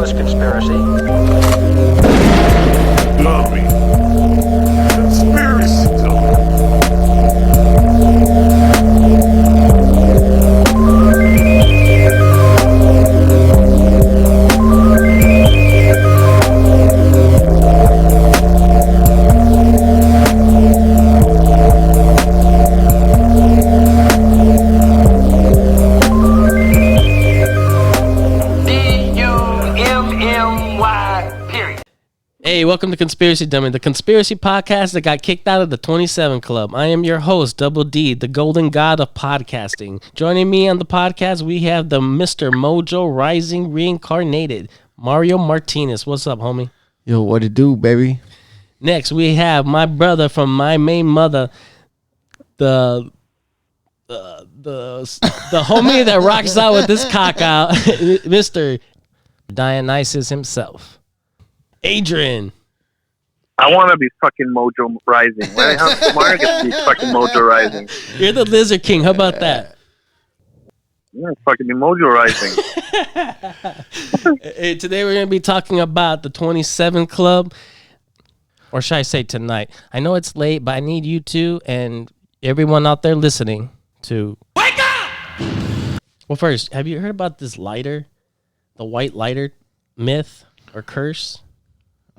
ridiculous conspiracy. Dummy. Conspiracy dummy. Hey, welcome to Conspiracy Dummy, the conspiracy podcast that got kicked out of the 27 Club. I am your host, Double D, the golden god of podcasting. Joining me on the podcast, we have the Mr. Mojo Rising reincarnated, Mario Martinez. What's up, homie? Yo, what it do, baby? Next, we have my brother from my main mother, the homie that rocks out with this cock out, Mr. Dionysus himself. Adrian. I want to be fucking Mojo Rising. Why Mario gets to be fucking Mojo Rising? You're the Lizard King. How about that? I'm going to fucking be Mojo Rising. Hey, today we're going to be talking about the 27 Club. Or should I say tonight? I know it's late, but I need you two and everyone out there listening to wake up! Well, first, have you heard about this lighter? The white lighter myth or curse?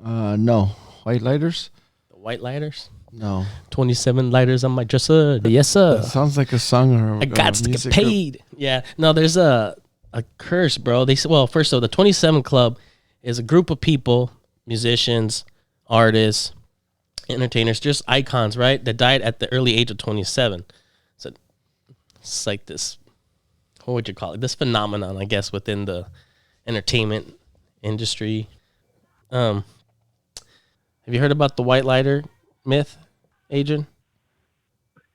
No. White lighters? The white lighters? No. 27 lighters on my dresser. Yes, sir. That sounds like a song or I got to get music paid. Group. Yeah. No, there's a curse, bro. Well, first of all, the 27 Club is a group of people, musicians, artists, entertainers, just icons, right? That died at the early age of 27. So it's like this, what would you call it? This phenomenon, I guess, within the entertainment industry. Have you heard about the white lighter myth, Adrian?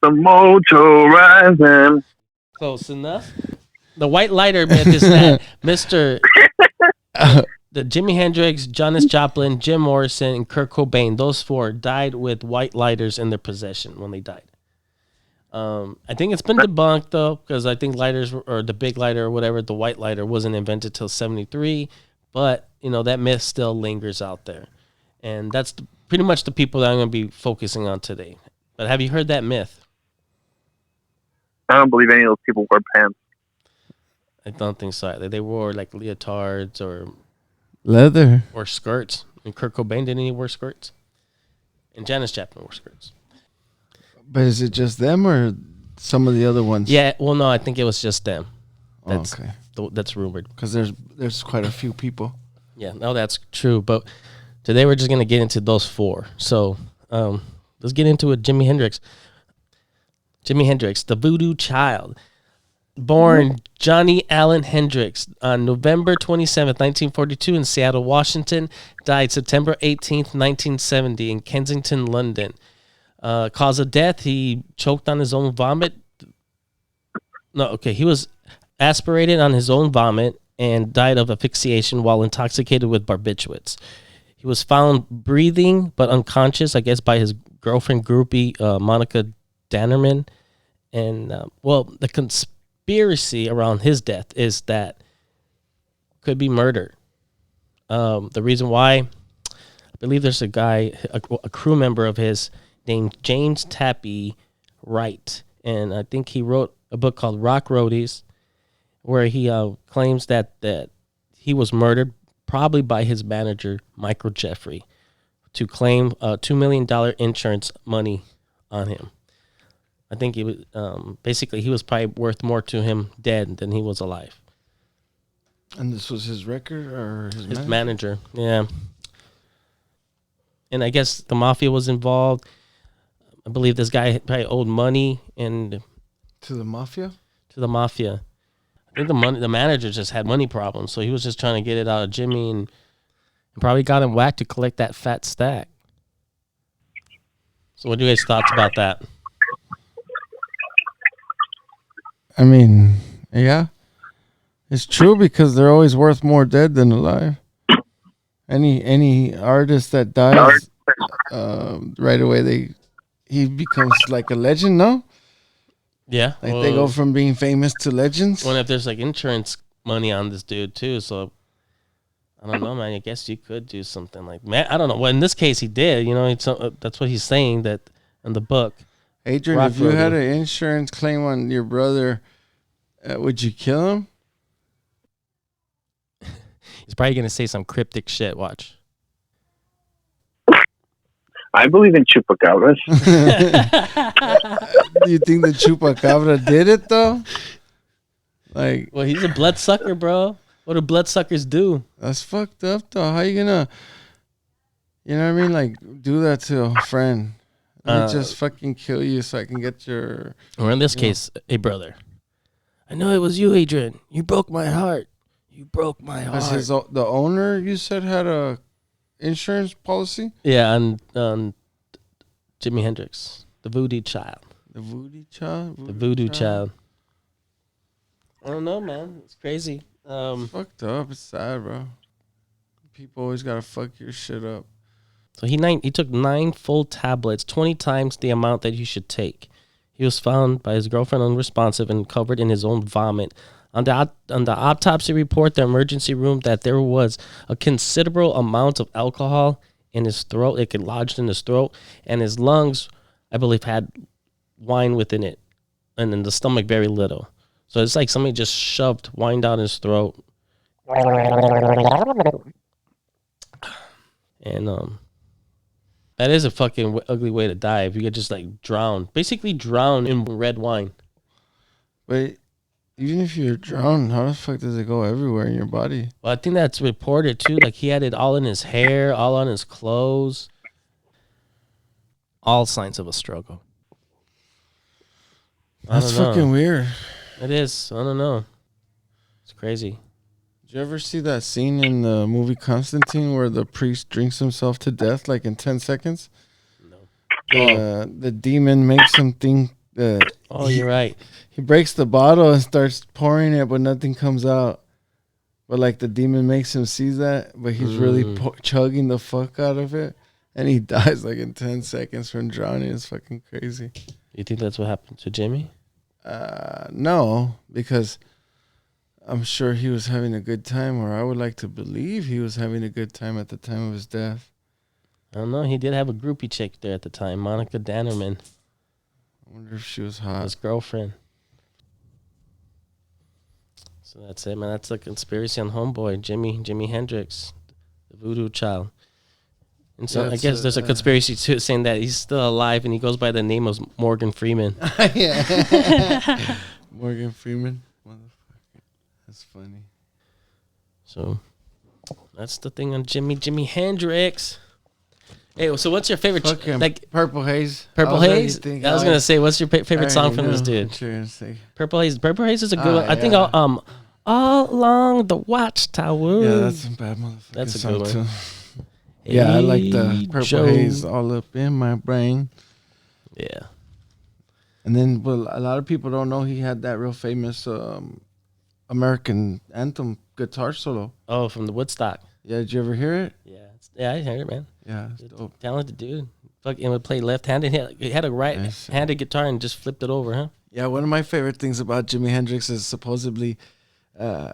The Mojo Rising. Close enough. The white lighter myth is that Mr. the Jimi Hendrix, Janis Joplin, Jim Morrison, and Kurt Cobain, those four died with white lighters in their possession when they died. I think it's been debunked, though, because I think lighters, or the big lighter or whatever, the white lighter wasn't invented till 73. But, you know, that myth still lingers out there. And that's pretty much the people that I'm going to be focusing on today. But have you heard that myth? I don't believe any of those people wear pants. I don't think so either. They wore like leotards or leather or skirts. And Kurt Cobain, didn't he wear skirts? And Janis Joplin wore skirts. But is it just them or some of the other ones? Yeah, well, no, I think it was just them. That's, okay. That's rumored. Because there's quite a few people. Yeah, no, that's true. But today we're just going to get into those four. So let's get into it. Jimi Hendrix. Jimi Hendrix, the voodoo child. Born Johnny Allen Hendrix on November 27th, 1942 in Seattle, Washington. Died September 18th, 1970 in Kensington, London. Cause of death, he choked on his own vomit. No, okay, he was aspirated on his own vomit and died of asphyxiation while intoxicated with barbiturates. He was found breathing but unconscious, I guess, by his girlfriend groupie, Monica Dannerman. And, the conspiracy around his death is that could be murder. The reason why, I believe there's a guy, a crew member of his named James Tappy Wright. And I think he wrote a book called Rock Roadies, where he claims that he was murdered probably by his manager, Michael Jeffrey, to claim $2 million insurance money on him. I think he was basically he was probably worth more to him dead than he was alive. And this was his record or his manager? Yeah. And I guess the mafia was involved. I believe this guy probably owed money and to the mafia. I think the manager just had money problems, so he was just trying to get it out of Jimmy and probably got him whacked to collect that fat stack. So what do you guys thoughts about that? I mean, yeah. It's true because they're always worth more dead than alive. Any artist that dies, right away he becomes like a legend, no? Yeah. Like they go from being famous to legends. Well, if there's like insurance money on this dude too, so I don't know, man. I guess you could do something like, man. I don't know. Well, in this case, he did. You know, that's what he's saying that in the book. Adrian, Rock if you had roadie. an insurance claim on your brother, would you kill him? He's probably gonna say some cryptic shit. Watch. I believe in chupacabras. Do you think the chupacabra did it though? Like, Well, he's a bloodsucker, bro. What do bloodsuckers do? that's fucked up though. How you gonna, you know what I mean? Like, do that to a friend. Let me just fucking kill you so I can get your. Or in this case, a brother. I know it was you, Adrian. You broke my heart. You broke my heart. Because the owner you said had a insurance policy. Yeah, on Jimi Hendrix, the Voodoo Child. The voodoo child. The Voodoo Child. I don't know, man. It's crazy. It's fucked up. It's sad, bro. People always gotta fuck your shit up. So he took 9 full tablets, 20 times the amount that you should take. He was found by his girlfriend unresponsive and covered in his own vomit. On the autopsy report, the emergency room, that there was a considerable amount of alcohol in his throat. It could lodged in his throat, and his lungs, I believe, had wine within it, and in the stomach very little. So it's like somebody just shoved wine down his throat. And that is a fucking ugly way to die. If you get just like drowned, basically drowned in red wine. But even if you're drowned, how the fuck does it go everywhere in your body? Well, I think that's reported too. Like he had it all in his hair, all on his clothes. All signs of a struggle. That's fucking weird. It is. I don't know. It's crazy. Did you ever see that scene in the movie Constantine where the priest drinks himself to death like in 10 seconds? No. The demon makes him think that. Oh, you're right. He breaks the bottle and starts pouring it, but nothing comes out. But like the demon makes him see that, but he's really chugging the fuck out of it. And he dies like in 10 seconds from drowning. It's fucking crazy. You think that's what happened to Jimmy? No, because I'm sure he was having a good time, or I would like to believe he was having a good time at the time of his death. I don't know. He did have a groupie chick there at the time, Monica Dannerman. I wonder if she was hot. His girlfriend. So that's it, man. That's the conspiracy on Homeboy, Jimi Hendrix, the Voodoo Child. And so I guess there's a conspiracy to it saying that he's still alive and he goes by the name of Morgan Freeman. Morgan Freeman, motherfucker. That's funny. So that's the thing on Jimi Hendrix. Hey, so what's your favorite? Like Purple Haze. Purple Haze. I was gonna say, what's your favorite song from this dude? Purple Haze. Purple Haze is a good one. I think all along the Watchtower. Yeah, that's some bad motherfucker. That's a song good one. too. Yeah, I like the Purple Haze all up in my brain. Yeah. And then, well, a lot of people don't know he had that real famous American anthem guitar solo. Oh, from the Woodstock. Yeah, did you ever hear it? Yeah, I heard it, man. Yeah, it's dope. Talented dude. Fucking would play left-handed. He had a right-handed guitar and just flipped it over, huh? Yeah, one of my favorite things about Jimi Hendrix is supposedly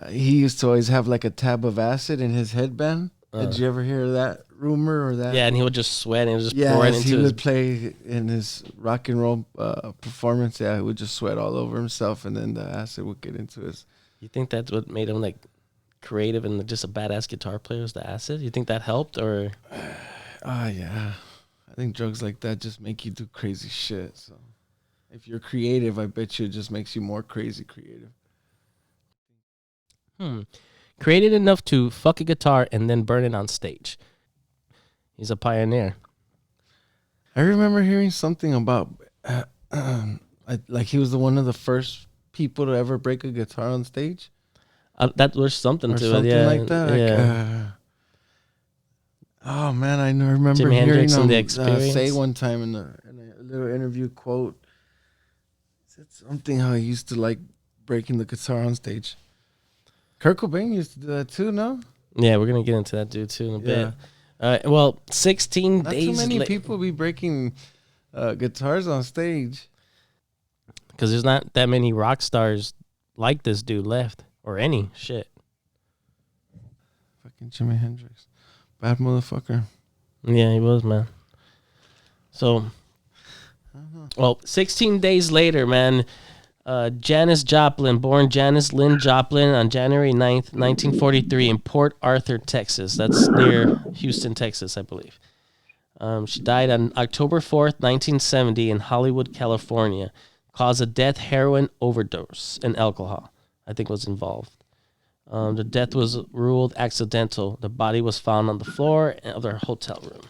he used to always have like a tab of acid in his headband. Did you ever hear that rumor or that? Yeah, and he would just sweat and just pour it into he would play in his rock and roll performance. Yeah, he would just sweat all over himself, and then the acid would get into his. You think that's what made him like creative and just a badass guitar player, was the acid? You think that helped, or? Yeah. I think drugs like that just make you do crazy shit. So if you're creative, I bet you it just makes you more crazy creative. Created enough to fuck a guitar and then burn it on stage. He's a pioneer. I remember hearing something about like he was one of the first people to ever break a guitar on stage. That was something or to something it, yeah. like that. Yeah. Oh man, I remember Jimi hearing Hendrix him and the Experience. say one time in a little interview quote. He said something how he used to like breaking the guitar on stage. Kurt Cobain used to do that too, no? Yeah, we're gonna get into that dude too in a bit. Well, 16 Not days. too many people be breaking guitars on stage. Because there's not that many rock stars like this dude left, or any shit. Fucking Jimi Hendrix. Bad motherfucker. Yeah, he was, man. So, well, 16 days later, man, Janis Joplin, born Janis Lynn Joplin on January 9th, 1943 in Port Arthur, Texas. That's near Houston, Texas, I believe. She died on October 4th, 1970 in Hollywood, California. Cause of death, heroin overdose and alcohol, I think, was involved. The death was ruled accidental. The body was found on the floor of their hotel room.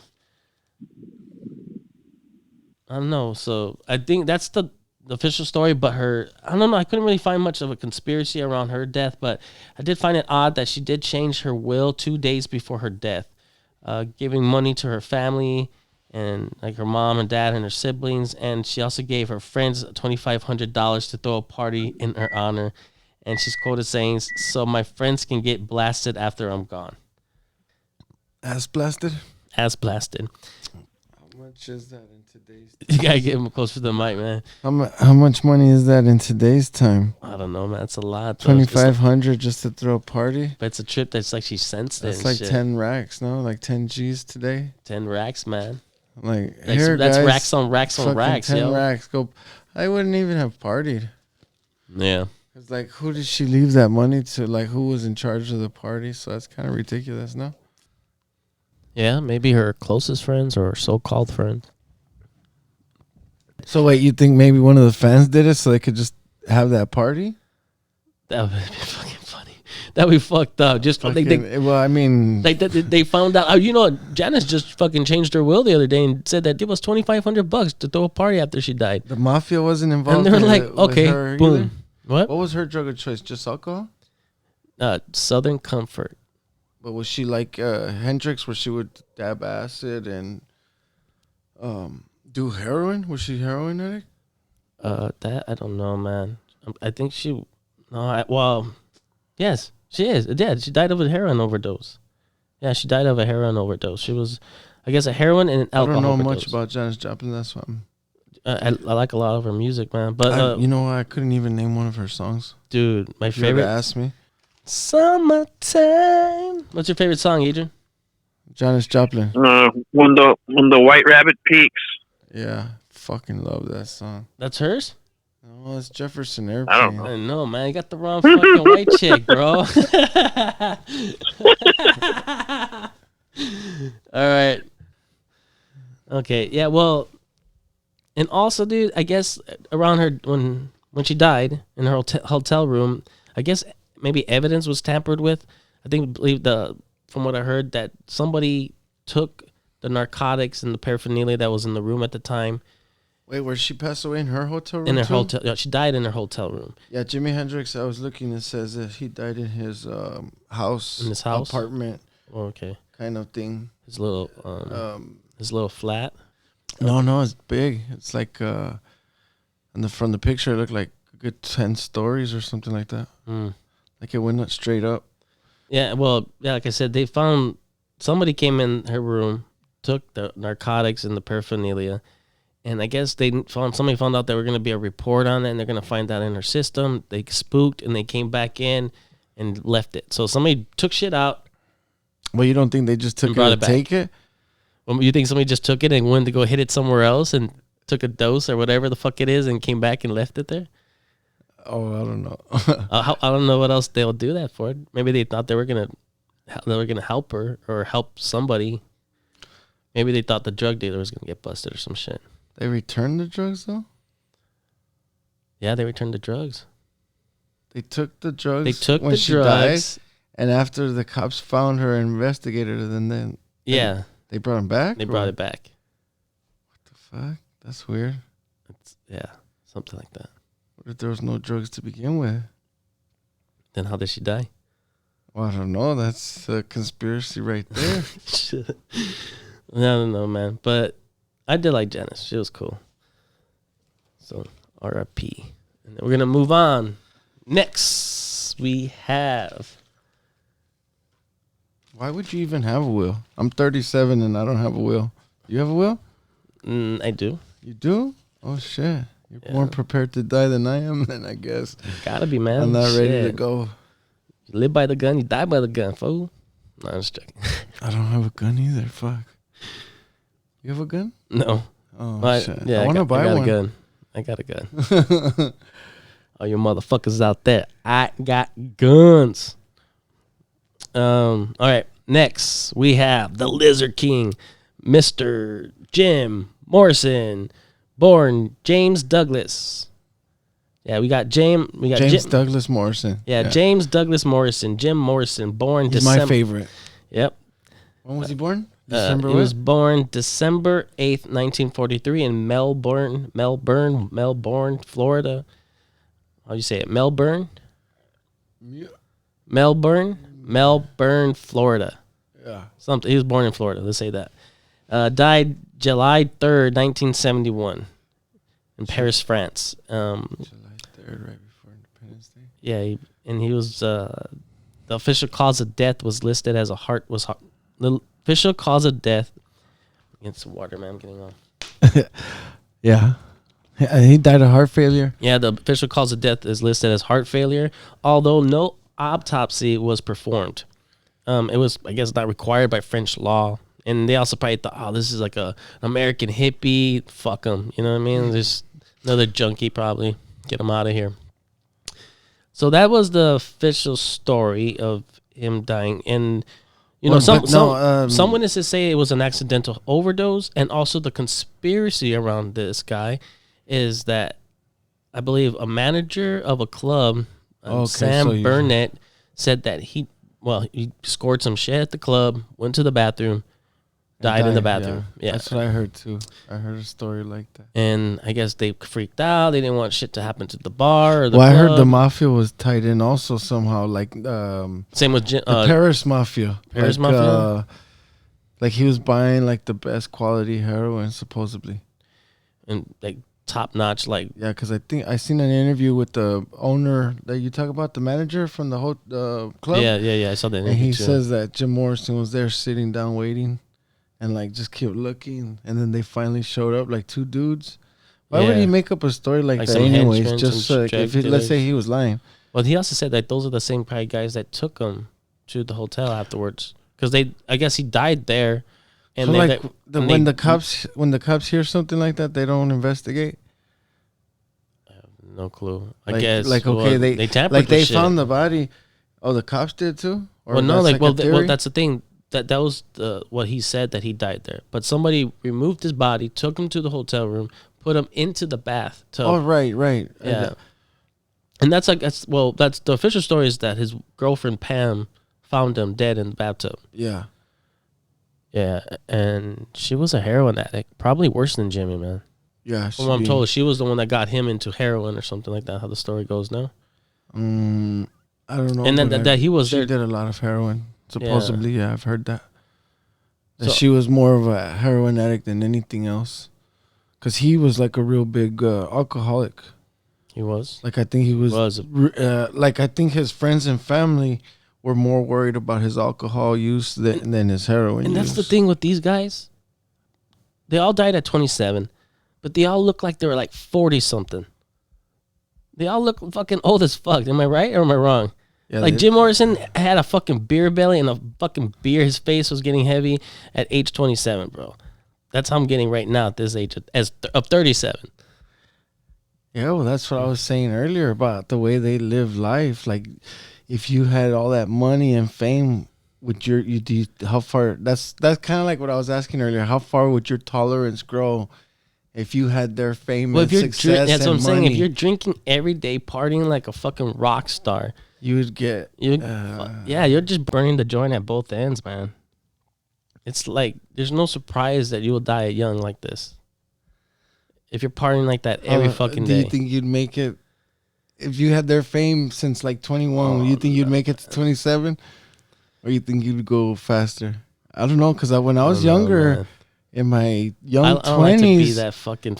I don't know. So I think that's the official story, but I don't know. I couldn't really find much of a conspiracy around her death, but I did find it odd that she did change her will 2 days before her death, giving money to her family and like her mom and dad and her siblings. And she also gave her friends $2,500 to throw a party in her honor. And she's quoted saying, "So my friends can get blasted after I'm gone." Ass blasted? Ass blasted. How much is that in today's time? You gotta get him close to the mic, man. How much money is that in today's time? I don't know, man. It's a lot. $2,500 just to throw a party? But it's a trip that's like she sensed it. That's and like shit. 10 racks, no? Like 10 G's today? 10 racks, man. Like, That's guys, racks on racks on fucking racks, 10 yo. racks. Go. I wouldn't even have partied. Yeah. It's like, who did she leave that money to? Like, who was in charge of the party? So that's kind of ridiculous, no? Yeah, maybe her closest friends or so-called friends. So wait, you think maybe one of the fans did it so they could just have that party? That would be fucking funny. That would be fucked up. Just Well, I mean, they found out. You know, Janice just fucking changed her will the other day and said that it was $2,500 to throw a party after she died. the mafia wasn't involved. And they were like, with okay, her boom. either? What? What was her drug of choice? Just alcohol? Southern Comfort. But was she like Hendrix, where she would dab acid and do heroin? Was she heroin addict? That I don't know, man. I think she. No, yes, she is. Yeah, she died of a heroin overdose. Yeah, she died of a heroin overdose. She was, I guess, a heroin and an alcohol I don't know overdose. much about Janis Joplin. That's why I like a lot of her music, man. But you know what? I couldn't even name one of her songs. dude, my If you ever favorite. asked me. Summertime. What's your favorite song, Adrian? Janis Joplin. When the White Rabbit peaks. Yeah, fucking love that song. That's hers? No, it's Jefferson Airplane. I don't know. I know, man. You got the wrong fucking white chick, bro. All right. Okay. Yeah. Well, and also, dude, I guess around her when she died in her hotel room, I guess maybe evidence was tampered with. I believe from what I heard that somebody took the narcotics and the paraphernalia that was in the room at the time. Wait, where she passed away in her hotel room? In her too? hotel, yeah, she died in her hotel room. Yeah, Jimi Hendrix. I was looking. It says that he died in his house, In his house? apartment, Oh, okay, kind of thing. his little flat. No, it's big. It's like from the picture, it looked like a good 10 stories or something like that. Mm. Like it went up straight up. Yeah, well, yeah, like I said, they found somebody came in her room, took the narcotics and the paraphernalia, and I guess somebody found out there were going to be a report on it, and they're going to find that in her system. They spooked, and they came back in and left it. So somebody took shit out. Well, you don't think they just took And brought it it to back. take it? Well, you think somebody just took it and went to go hit it somewhere else and took a dose or whatever the fuck it is and came back and left it there? Oh, I don't know. I don't know what else they'll do that for. Maybe they thought they were gonna help her or help somebody. Maybe they thought the drug dealer was gonna get busted or some shit. They returned the drugs though. Yeah, they returned the drugs. They took the drugs. They took when the she drugs. died, and after the cops found her and investigated her, then Yeah, they brought him back. they brought it back. What the fuck? That's weird. Yeah, something like that. What if there was no drugs to begin with? Then how did she die? Well, I don't know. That's a conspiracy right there. Shit. I don't know, man. But I did like Janice. She was cool. So R.I.P. And then we're gonna move on. Next, we have. Why would you even have a will? I'm 37 and I don't have a will. You have a will? I do. You do? Oh shit! You're Yeah. more prepared to die than I am. Then I guess Gotta be, man. I'm not ready to Shit. go. You live by the gun, you die by the gun, fool. No, I'm just joking. I don't have a gun either. Fuck. You have a gun? No. Oh, But, shit. yeah, I want to buy got one. a gun. I got a gun. All you motherfuckers out there, I got guns. All right. Next, we have the Lizard King, Mr. Jim Morrison, born James Douglas. Yeah, we got James. We got James Jim, Douglas Morrison. Yeah, James Douglas Morrison, Jim Morrison, born He's December. my favorite. Yep. When was he born? December He what? was born December 8th, 1943 in Melbourne, Florida. How do you say it? Melbourne, Florida. Yeah. Something. He was born in Florida. Let's say that. Died July 3rd, 1971 in Paris, France. July 3rd, right before Independence Day. Yeah, he was the official cause of death was listed as the official cause of death. Get some water, man. I'm getting on. Yeah. He died of heart failure. Yeah, the official cause of death is listed as heart failure, although no autopsy was performed. It was, I guess, not required by French law. And they also probably thought, oh, this is like an American hippie. Fuck him. You know what I mean? Just another junkie probably. Get him out of here. So that was the official story of him dying. And, some witnesses say it was an accidental overdose. And also the conspiracy around this guy is that I believe a manager of a club, Sam Burnett, said that he scored some shit at the club, went to the bathroom, died in the bathroom. Yeah. That's what I heard too. I heard a story like that. And I guess they freaked out. They didn't want shit to happen to the bar or the club. I heard the mafia was tied in also somehow. Like same with the Paris Mafia. Mafia? Like he was buying like the best quality heroin supposedly. And like top notch, like yeah, because I think I seen an interview with the owner that you talk about, the manager from the whole club. Yeah, I saw that interview. And he too. says that Jim Morrison was there sitting down waiting, and like just kept looking, and then they finally showed up, like two dudes. Why would he make up a story like that anyways? Just like let's say he was lying. Well, he also said that those are the same probably guys that took him to the hotel afterwards, because I guess he died there. And so when the cops hear something like that, they don't investigate. I have no clue. I guess they tampered like they with found shit. the body. Oh, the cops did too. Or well, no, that's the thing. That was what he said, that he died there. But somebody removed his body, took him to the hotel room, put him into the bathtub. Oh, right. Yeah. And that's the official story is that his girlfriend Pam found him dead in the bathtub. Yeah. Yeah, and she was a heroin addict, probably worse than Jimmy, man. Yeah, from what I'm told, she was the one that got him into heroin or something like that. How the story goes now. I don't know. And then that he was there. She did a lot of heroin, supposedly. Yeah, I've heard that. That she was more of a heroin addict than anything else, because he was like a real big alcoholic. He was. Like I think he was. Like I think his friends and family were more worried about his alcohol use than his heroin use. And that's the thing with these guys. They all died at 27, but they all look like they were like 40-something. They all look fucking old as fuck. Am I right or am I wrong? Yeah, like Jim Morrison had a fucking beer belly and a fucking beer. His face was getting heavy at age 27, bro. That's how I'm getting right now at this age of 37. Yeah, well, that's what I was saying earlier about the way they live life. Like, if you had all that money and fame, how far? That's kind of like what I was asking earlier. How far would your tolerance grow if you had their fame and success? That's what I'm money? saying. If you're drinking every day, partying like a fucking rock star, you would get. You're just burning the joint at both ends, man. It's like there's no surprise that you will die young like this. If you're partying like that every fucking day. Do you think you'd make it? If you had their fame since like 21, you think you'd make it to 27? Or you think you'd go faster? I don't know, because when I was younger, in my young 20s. I don't like to be that fucking,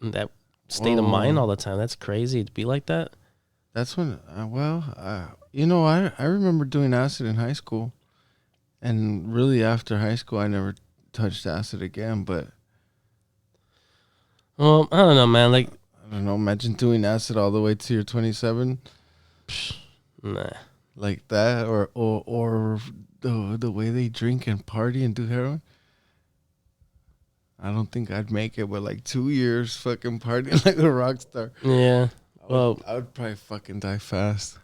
that state of mind all the time. That's crazy to be like that. That's when, I remember doing acid in high school. And really after high school, I never touched acid again, but. Well, I don't know, man. Like, I don't know. Imagine doing acid all the way to your 27. Nah. like that, or the way they drink and party and do heroin. I don't think I'd make it, but like 2 years fucking partying like a rock star. Yeah. Well, I would probably fucking die fast.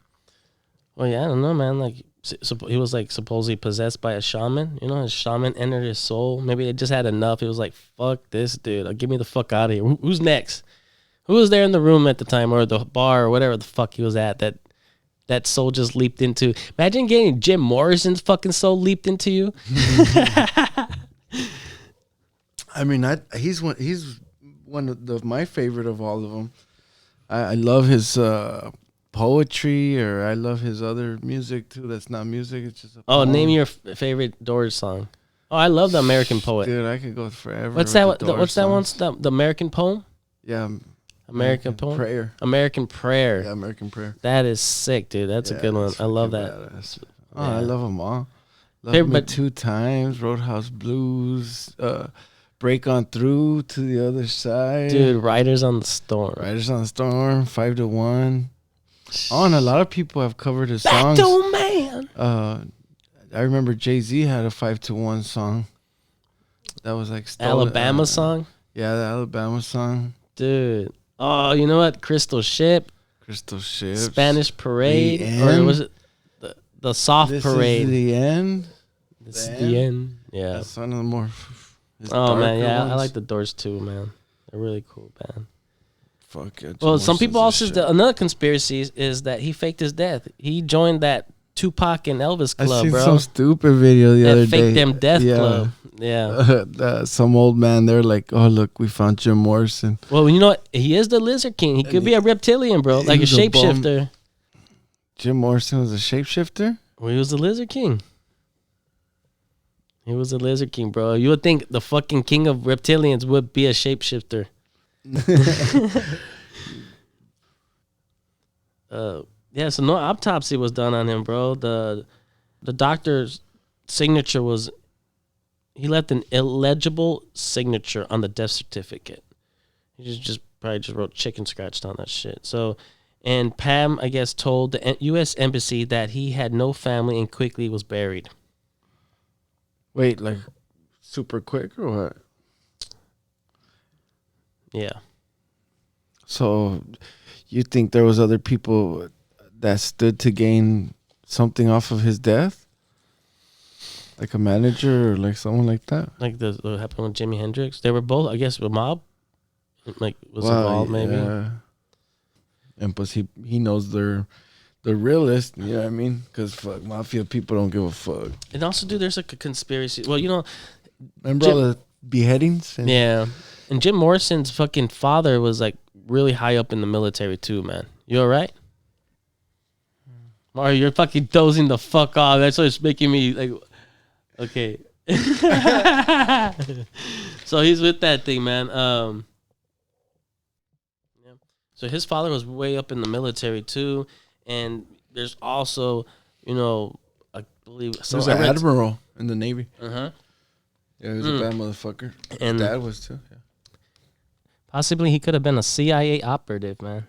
well, yeah, I don't know, man. Like, he was like supposedly possessed by a shaman. You know, his shaman entered his soul. Maybe they just had enough. He was like, "Fuck this, dude! Get me the fuck out of here." Who's next? Who was there in the room at the time, or the bar, or whatever the fuck he was at? That soul just leaped into. Imagine getting Jim Morrison's fucking soul leaped into you. I mean, he's one of my favorite of all of them. I love his poetry, or I love his other music too. That's not music; it's just a Oh, poem. name your favorite Doors song. Oh, I love the American Poet. Dude, I could go forever. What's with that? the What's that one? The American Poem. Yeah, American Poem. Prayer. American Prayer. Yeah, American Prayer. That is sick, dude. That's a good one. it's I love fucking that. badass. Oh, Yeah. I love them all. Love Favorite- Me but- 2 Times, Roadhouse Blues, Break On Through to the Other Side. Dude, Riders on the Storm. Riders on the Storm, 5 to 1. Oh, and a lot of people have covered his Back songs. to man. I remember Jay-Z had a 5 to 1 song. That was like Alabama song. Yeah, the Alabama song. Dude. Oh, you know what? Crystal Ship. Crystal Ships. Spanish Parade. The Or End. was it the Soft This Parade? is the end. This is The the end. Yeah. That's one of the more. Oh, man. Yeah, I ones. like the Doors too, man. They're really cool, man. Fuck it. Well, some Morrison's people a also, shit. another conspiracy is that he faked his death. He joined that Tupac and Elvis I club, seen bro. some stupid video the other That day. fake them death club. Yeah. Some old man there, like, oh look, we found Jim Morrison. Well, you know what? He is the Lizard King. He could be a reptilian, bro, he like a was a bum. shapeshifter. Jim Morrison was a shapeshifter. Well, he was the Lizard King. He was the Lizard King, bro. You would think the fucking king of reptilians would be a shapeshifter. Yeah, so no autopsy was done on him, bro. The doctor's signature was, he left an illegible signature on the death certificate. He just probably just wrote chicken scratched on that shit. So, and Pam, I guess, told the U.S. Embassy that he had no family and quickly was buried. Wait, like super quick or what? Yeah. So, you think there was other people that stood to gain something off of his death, like a manager or like someone like that? Like what happened with Jimi Hendrix. They were both, I guess, the mob. Like was involved, maybe. Yeah. And plus, he knows they're the realist. You know what I mean? Because fuck, mafia people don't give a fuck. And also, dude, there's like a conspiracy. Well, you know, Remember all the beheadings? And yeah. And Jim Morrison's fucking father was like really high up in the military too, man. You all right? Mario, you're fucking dozing the fuck off. That's what's making me like, okay. So he's with that thing, man. Yeah. So his father was way up in the military too, and there's also, you know, I believe He was an admiral in the Navy. Uh-huh. Yeah, he was a bad motherfucker. And Dad was too. Yeah. possibly he could have been a CIA operative, man.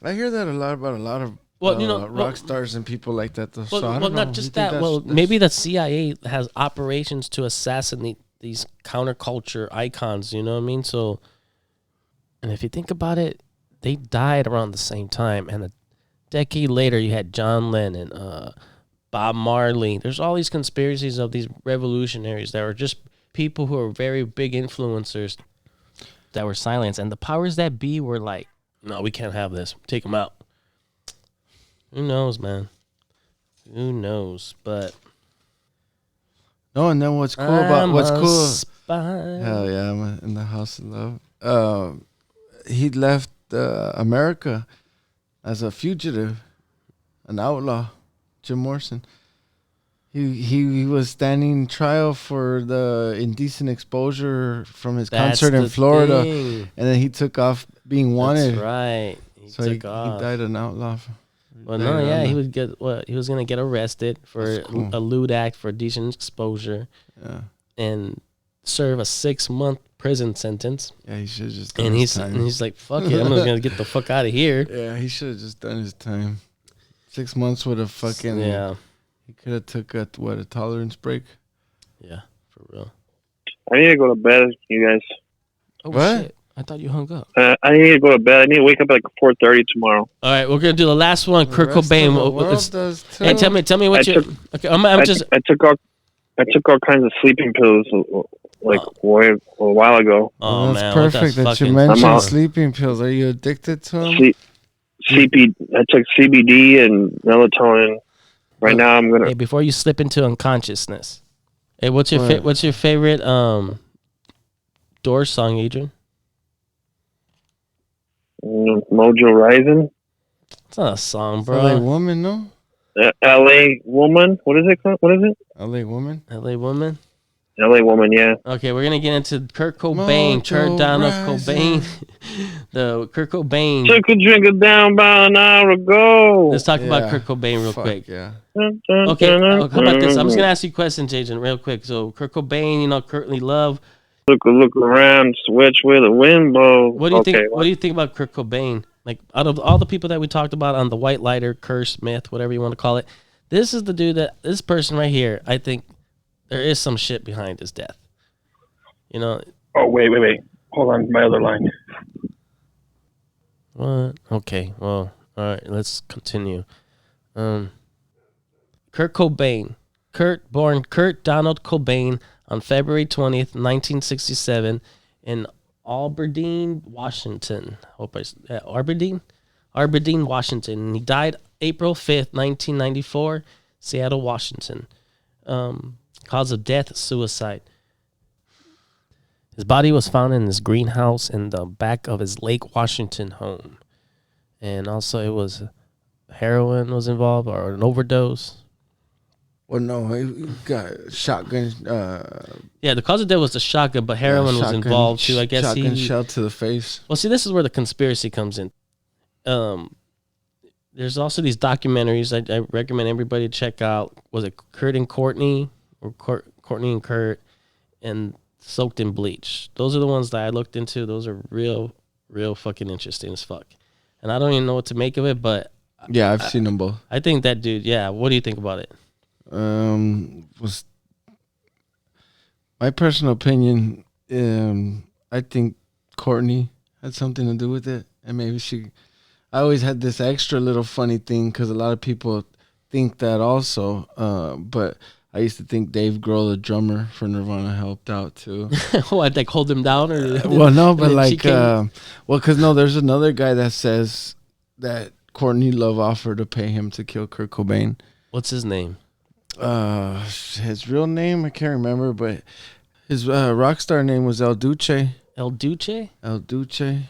I hear that a lot about a lot of Well, you know, rock stars and people like that. Though. Well, So I well don't not know. just You think that. that's- Well, that's- maybe the CIA has operations to assassinate these counterculture icons. You know what I mean? So, and if you think about it, they died around the same time, and a decade later, you had John Lennon, Bob Marley. There's all these conspiracies of these revolutionaries that were just people who are very big influencers that were silenced, and the powers that be were like, "No, we can't have this. Take them out." Who knows, man? Who knows? But No, and then what's cool about what's cool? Spy. Hell yeah, I'm in the house of love. He left America as a fugitive, an outlaw. Jim Morrison. He was standing trial for the indecent exposure from his That's concert in the Florida, thing. and then he took off being wanted. That's right. He So he took off. died an outlaw. Well, no, yeah, he would get what he was gonna get arrested for That's cool. a lewd act for decent exposure Yeah, and serve a 6-month prison sentence. yeah, he should have just done And his he's time. and he's like, "Fuck it, I'm just gonna get the fuck out of here." Yeah, he should have just done his time. 6 months would have fucking. Yeah. He could have took a tolerance break. Yeah, for real. I need to go to bed, you guys. Oh, What? shit. I thought you hung up. I need to go to bed. I need to wake up at like 4:30 tomorrow. All right, we're gonna do the last one. The Kurt rest of Cobain. the world does too. Hey, tell me what I you. took- Okay, I'm just. I took all kinds of sleeping pills like a while ago. Oh Well, man, that's what perfect the that you fucking- mentioned I'm out. sleeping pills. Are you addicted to them? I took CBD and melatonin. Right now, I'm gonna. Hey, before you slip into unconsciousness, hey, what's your What? what's your favorite Doors song, Adrian? Mojo Rising. It's not a song, LA bro. Woman, no? L.A. Woman. What is it called? What is it? LA Woman. LA Woman. L.A. Woman. Yeah. Okay, we're gonna get into Kurt Cobain. Mojo Kurt Donald Rising. Cobain. The Kurt Cobain. Took a drink of down about an hour ago. Let's talk about Yeah. Kurt Cobain real Fuck, quick. Yeah. Okay, how about this? I'm just gonna ask you questions, Adrian, real quick. So Kurt Cobain, Courtney Love. Look around, switch with a wind blows. What do you think? Okay, What do you think about Kurt Cobain? Like, out of all the people that we talked about on the White Lighter curse myth, whatever you want to call it, this is the dude this person right here. I think there is some shit behind his death. Oh wait. Hold on, my other line. What? Okay. Well, all right. Let's continue. Kurt Cobain. Born Kurt Donald Cobain on February 20th, 1967, in Aberdeen, Washington. Aberdeen, Washington. And he died April 5th, 1994, Seattle, Washington. Cause of death, suicide. His body was found in his greenhouse in the back of his Lake Washington home. And also it was heroin was involved or an overdose. Well, no, he got shotgun. Yeah, the cause of death was the shotgun, but heroin was involved too. I guess shotgun shell to the face. Well, see, this is where the conspiracy comes in. There's also these documentaries I recommend everybody check out. Was it Kurt and Courtney or Courtney and Kurt and Soaked in Bleach? Those are the ones that I looked into. Those are real fucking interesting as fuck. And I don't even know what to make of it, but Yeah, I've seen them both. I think that dude. Yeah, what do you think about it? Was my personal opinion. I think Courtney had something to do with it, and maybe she. I always had this extra little funny thing because a lot of people think that also. But I used to think Dave Grohl, the drummer for Nirvana, helped out too. What, like hold him down or? Well, no, but and then she like, came- because no, there's another guy that says that Courtney Love offered to pay him to kill Kurt Cobain. What's his name? His real name I can't remember, but his rock star name was El Duce. El Duce? El Duce.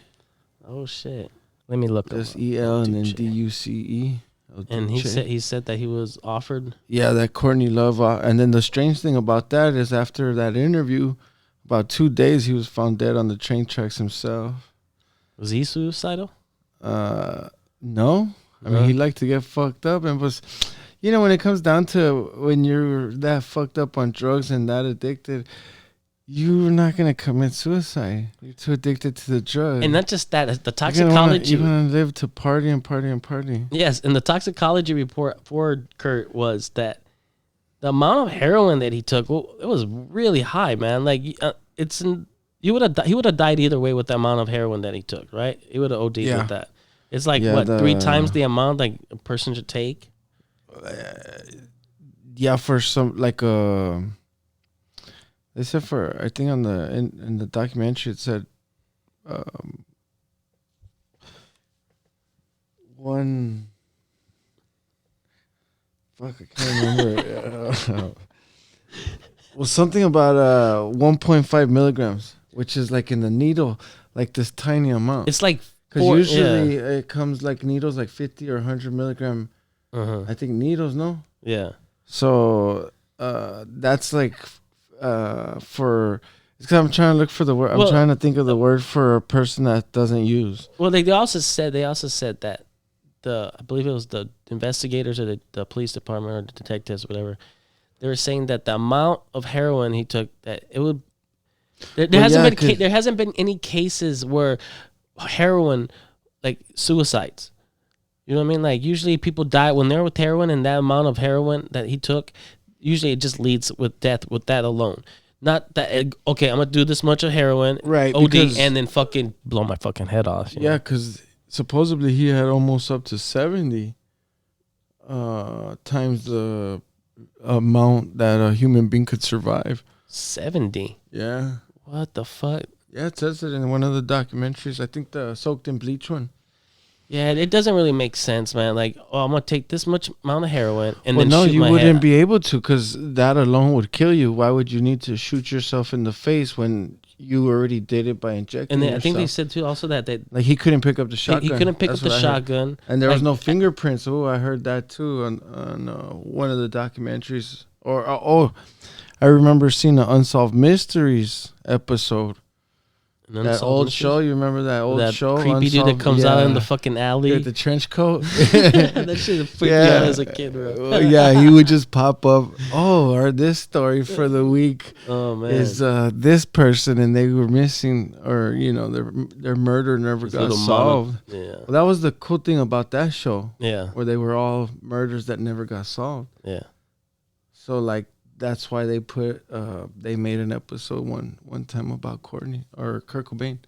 Oh shit! Let me look. That's up. EL and then Duce. DUCE. El And he Duce. said that he was offered. Yeah, that Courtney Love. And then the strange thing about that is after that interview, about 2 days he was found dead on the train tracks himself. Was he suicidal? No. I mean, he liked to get fucked up and was, when it comes down to when you're that fucked up on drugs and that addicted, you're not going to commit suicide. You're too addicted to the drug. And not just that, the You're toxicology. going to live to party and party and party. Yes, and the toxicology report for Kurt was that the amount of heroin that he took, well, it was really high, man. Like he would have died either way with the amount of heroin that he took, right? He would have OD'd with that. It's like Yeah, 3 times the amount like a person should take. Yeah, for some they said for I think on the in the documentary it said one. Fuck, I can't remember. Well, something about 1.5 milligrams, which is like in the needle, like this tiny amount. It's like Because usually it comes like needles, like 50 or 100 milligram. I think needles, no? Yeah. So that's like for. Because I'm trying to look for the word. I'm trying to think of the word for a person that doesn't use. Well, they also said that I believe it was the investigators or the police department or the detectives, whatever. They were saying that the amount of heroin he took, that it would. There hasn't been any cases where heroin, like suicides. You know what I mean? Like usually people die when they're with heroin, and that amount of heroin that he took, usually it just leads with death with that alone. Not that okay, I'm gonna do this much of heroin, Right, OD, because- and then fucking blow my fucking head off. You Yeah, know? because supposedly he had almost up to 70 times the amount that a human being could survive. 70. Yeah. What the fuck? Yeah, it says it in one of the documentaries. I think the Soaked in Bleach one. Yeah, it doesn't really make sense, man. Like, oh, I'm gonna take this much amount of heroin and Well, then no, shoot you my wouldn't head. be able to because that alone would kill you. Why would you need to shoot yourself in the face when you already did it by injecting And then, I yourself? think they said too also that Like he couldn't pick up the he shotgun. couldn't pick That's up the what I heard. shotgun, And there was Like, no fingerprints. Oh, I heard that too on one of the documentaries. Or I remember seeing the Unsolved Mysteries episode. and then That some old bullshit. show. You remember that old That show? creepy dude that Unsolved? comes out in the Yeah. fucking alley. With the trench coat. That shit freaked me out as a kid, bro. Well, yeah, he would just pop up. Oh, or this story for the week Oh man, is this person, and they were missing, or their murder never This got little solved. yeah, Well, that was the cool thing about that show, yeah, where they were all murders that never got solved. yeah. So like that's why they made an episode one time about Courtney or Kurt Cobain.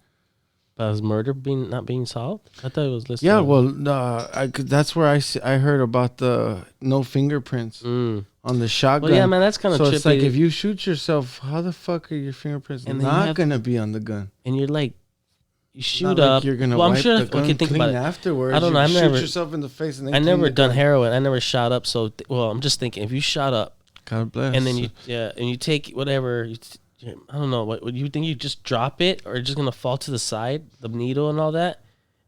About his murder not being solved. I thought it was listed. Yeah, well, that's where I heard about the no fingerprints Mm. on the shotgun. Well, yeah, man, that's kind of So trippy. it's like if you shoot yourself, how the fuck are your fingerprints And then you not have- gonna be on the gun? and you're like, you shoot Not like up. you're gonna well, I'm wipe sure. the gun Okay, think clean about it. afterwards. I don't know, You I've shoot never- yourself in the face and then I clean never the done gun. heroin. I never shot up. So, well, I'm just thinking if you shot up God bless. and then you take whatever. I don't know. What you think? You just drop it, or it's just gonna fall to the side, the needle and all that,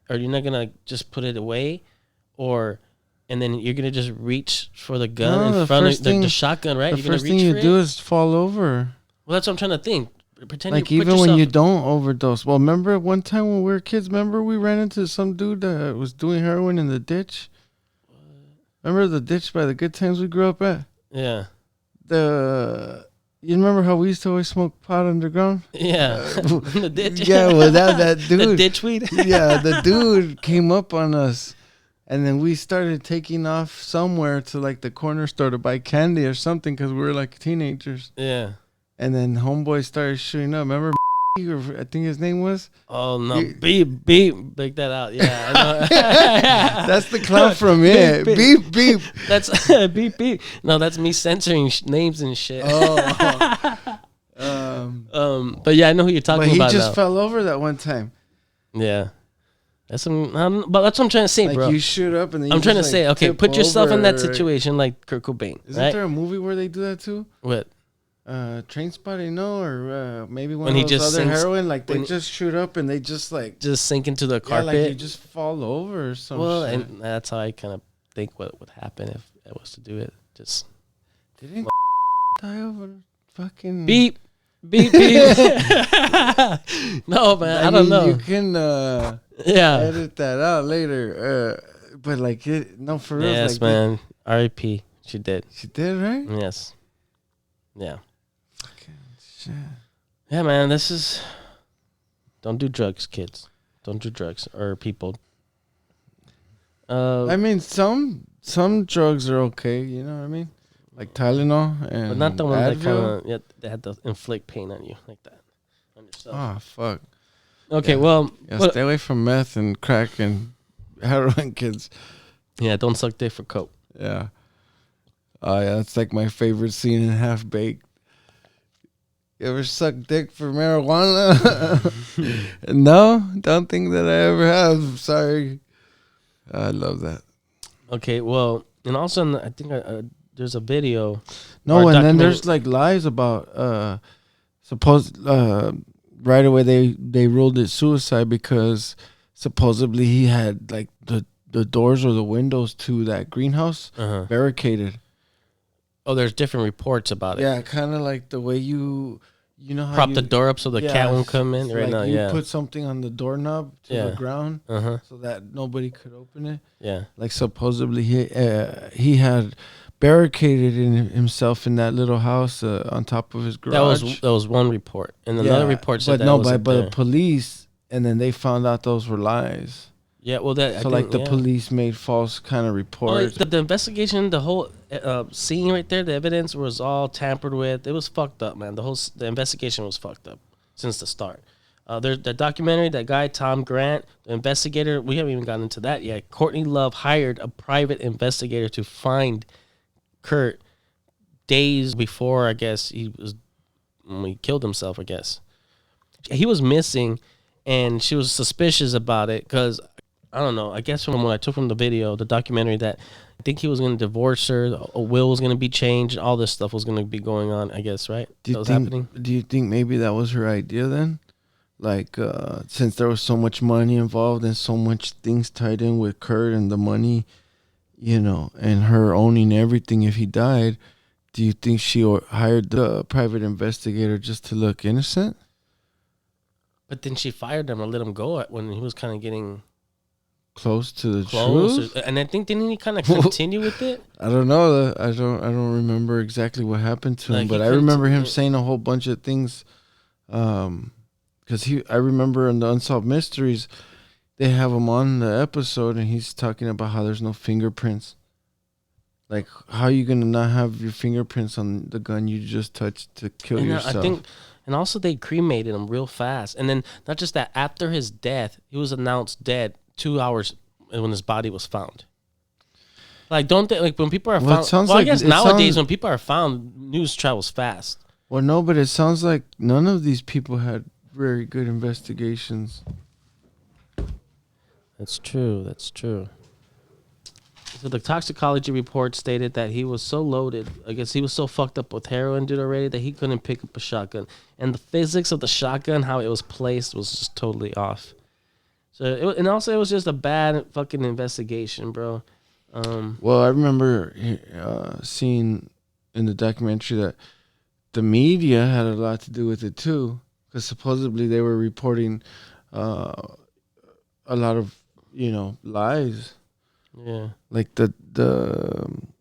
or you're not gonna just put it away, and then you're gonna just reach for the gun No, in the front of first thing- the shotgun, right? the You're gonna first reach thing you for do it? is fall over. Well, that's what I'm trying to think. Pretend Like you put even when you yourself- don't overdose. Well, remember one time when we were kids? Remember we ran into some dude that was doing heroin in the ditch. Remember the ditch by the good times we grew up at? Yeah. You remember how we used to always smoke pot underground? Yeah. The ditch. Yeah, well, that The dude. ditch weed. Yeah, the dude came up on us, and then we started taking off somewhere to like the corner store to buy candy or something because we were like teenagers. Yeah. And then homeboy started shooting up. Remember, or I think his name was. Oh no! You- Beep, break that out. Yeah, I know. That's the clown from it. Beep, Beep beep. That's beep. No, that's me censoring names and shit. But yeah, I know who you're talking But he about just now. fell over that one time. Yeah, that's but that's what I'm trying to say, Like bro. you shoot up and then I'm you trying to just, say, like, okay, tip put yourself in that over. situation like Kurt Cobain, Isn't right? there a movie where they do that too? What? Train Spotting, no, or maybe one When of he those just other sinks- heroin, like they when- just shoot up and they just like Just sink into the yeah, carpet. like you just fall over or something. well, and that's how I kind of think what would happen if I was to do it. Just didn't die over fucking beep. No, man, I don't mean, know. You can Yeah. edit that out later, but like no, for real. Yes, like, man. R.I.P. She did. She did, right? Yes. Yeah. Shit. Yeah, man. This is. Don't do drugs, kids. Don't do drugs or people. I mean, some drugs are okay. You know what I mean? Like Tylenol and But not the ones that Advil. kind of they had to inflict pain on you like that on yourself. Oh fuck! Okay, yeah. well, Yeah, what- stay away from meth and crack and heroin, kids. yeah, don't suck dick for coke. Yeah. Oh yeah, that's like my favorite scene in Half Baked. You ever suck dick for marijuana? No, don't think that I ever have. Sorry. I love that. Okay, well, and also I think there's a video. No, or a and then documentary- there's like lies about right away they ruled it suicide because supposedly he had like the doors or the windows to that greenhouse Uh-huh. barricaded. Oh, there's different reports about it. Yeah, kind of like the way you know how Prop you, the door up so the cat won't come in. so Right like now, you yeah. put something on the doorknob to Yeah. the ground Uh huh. so that nobody could open it. Yeah. Like supposedly he had barricaded himself in that little house on top of his garage. That was one report, and another report said but that no, wasn't by there. the police, and then they found out those were lies. Yeah, well, that So like the police made false kind of reports. The investigation, the whole scene right there, the evidence was all tampered with. It was fucked up, man. The investigation was fucked up since the start. There's the documentary, that guy Tom Grant, the investigator. We haven't even gotten into that yet. Courtney Love hired a private investigator to find Kurt days before, I guess when he killed himself. I guess he was missing, and she was suspicious about it because, I don't know, I guess from what I took from the video, the documentary, that I think he was going to divorce her, a will was going to be changed, all this stuff was going to be going on, I guess, right? Do you think maybe that was her idea then? Like, since there was so much money involved and so much things tied in with Kurt and the money, and her owning everything if he died, do you think she hired the private investigator just to look innocent? But then she fired him or let him go when he was kind of getting close to the truth. And I think, didn't he kind of continue with it? I don't know. I don't remember exactly what happened to him, but I remember him saying a whole bunch of things. Because I remember in the Unsolved Mysteries, they have him on the episode, and he's talking about how there's no fingerprints. Like, how are you gonna not have your fingerprints on the gun you just touched to kill yourself? I think. And also, they cremated him real fast. And then, not just that, after his death, he was announced dead 2 hours when his body was found. Like, don't they, like, when people are found... I guess nowadays, when people are found, news travels fast. Well, no, but it sounds like none of these people had very good investigations. That's true. So the toxicology report stated that he was so loaded, I guess he was so fucked up with heroin, dude, already, that he couldn't pick up a shotgun. And the physics of the shotgun, how it was placed, was just totally off. So, and also it was just a bad fucking investigation, bro. Well, I remember seeing in the documentary that the media had a lot to do with it too, because supposedly they were reporting a lot of lies. Yeah, like the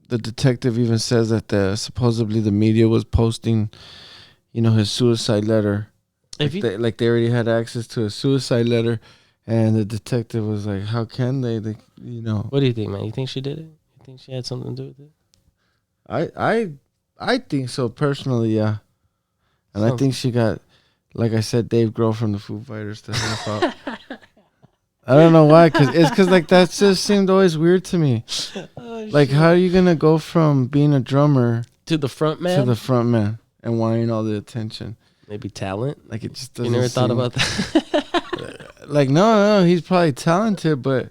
detective even says that supposedly the media was posting, his suicide letter. They already had access to a suicide letter, and the detective was like, "How can they? What do you think, man? You think she did it? You think she had something to do with it? I think so personally, yeah. And I think she got, like I said, Dave Grohl from the Foo Fighters to help out. I don't know why, because like that just seemed always weird to me. Like, how are you gonna go from being a drummer to the front man and wanting all the attention? Maybe talent. Like, it just doesn't. You never thought about that? Like, no, he's probably talented, but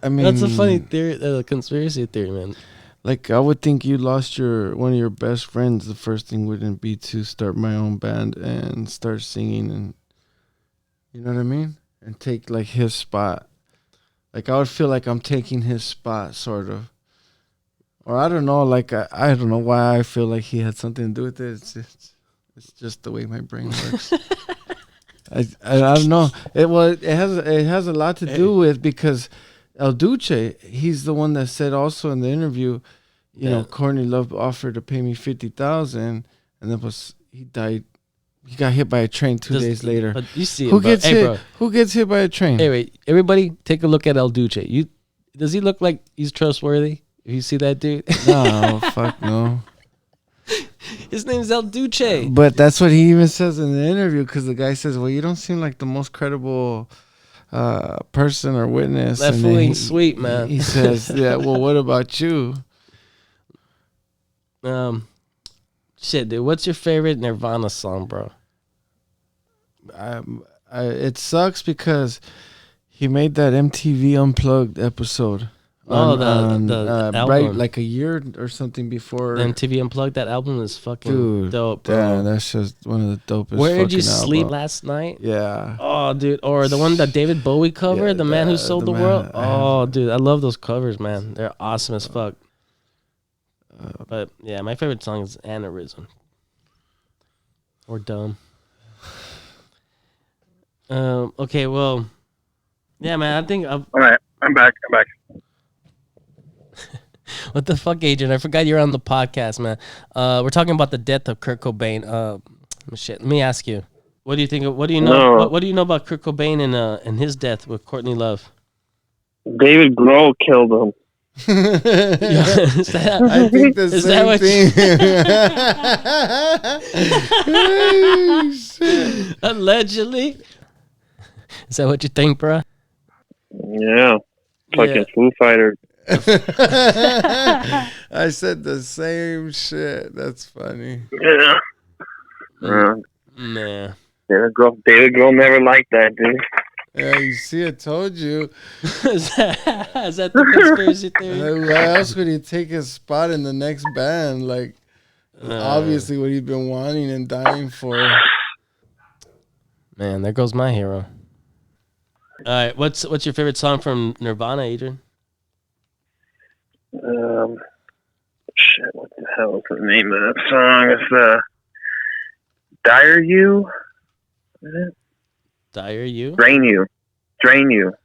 I mean, that's a funny theory, a conspiracy theory, man. Like, I would think you lost one of your best friends. The first thing wouldn't be to start my own band and start singing, and you know what I mean. And take, like, his spot. Like, I would feel like I'm taking his spot, sort of. Or I don't know, like, I don't know why I feel like he had something to do with it. It's just the way my brain works. I don't know. It has a lot to do with, because El Duce, he's the one that said also in the interview, Courtney Love offered to pay me $50,000, and then he died. He got hit by a train 2 days later. But you see who gets hit? Bro. Who gets hit by a train? Hey, wait, everybody, take a look at El Duce. Does he look like he's trustworthy? If you see that dude, no, fuck no. His name's El Duce. But that's what he even says in the interview, because the guy says, "Well, you don't seem like the most credible person or witness." That fool ain't sweet, man. He says, "Yeah, well, what about you?" Shit, dude, what's your favorite Nirvana song, bro? It sucks because he made that MTV Unplugged episode. The album. Right, like a year or something before. The MTV Unplugged, that album is fucking dope, bro. Yeah, that's just one of the dopest. Where Did You Sleep Last Night? Yeah. Oh, dude. Or the one that David Bowie covered, The Man Who Sold the World. Oh, dude, I love those covers, man. They're awesome as fuck. But yeah, my favorite song is Aneurysm. Or Dumb. Okay, well, yeah, man, I think... All right, I'm back. What the fuck, Agent? I forgot you're on the podcast, man. We're talking about the death of Kurt Cobain. Shit, let me ask you. What do you think? What do you know? What do you know about Kurt Cobain and his death with Courtney Love? David Grohl killed him. I think the same thing. Allegedly. Is that what you think, bro? Yeah. Fucking Foo Fighters. I said the same shit. That's funny. Yeah. Nah. David Grohl never liked that, dude. Yeah, you see, I told you. Is that the conspiracy theory? Why else would he take his spot in the next band? Like, obviously, what he's been wanting and dying for. Man, there goes my hero. All right, what's your favorite song from Nirvana, Adrian? Shit, what the hell is the name of that song? It's Dire You. Is it? Dire You? Drain You.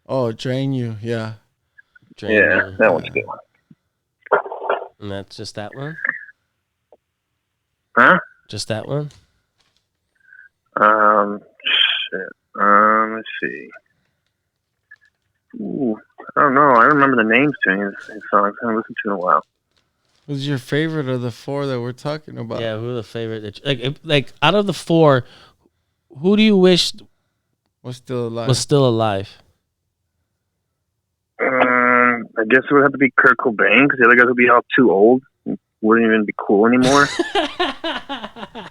Oh, Drain You, yeah. Drain Yeah, You. that one's good. And that's just that one? Huh? Just that one? Shit. Let's see. Ooh, I don't know. I don't remember the names to any of his songs. I haven't listened to in a while. Who's your favorite of the four that we're talking about? Yeah, who's the favorite? Like out of the four, who do you wish was still alive? I guess it would have to be Kurt Cobain because the other guys would be all too old. Wouldn't even be cool anymore.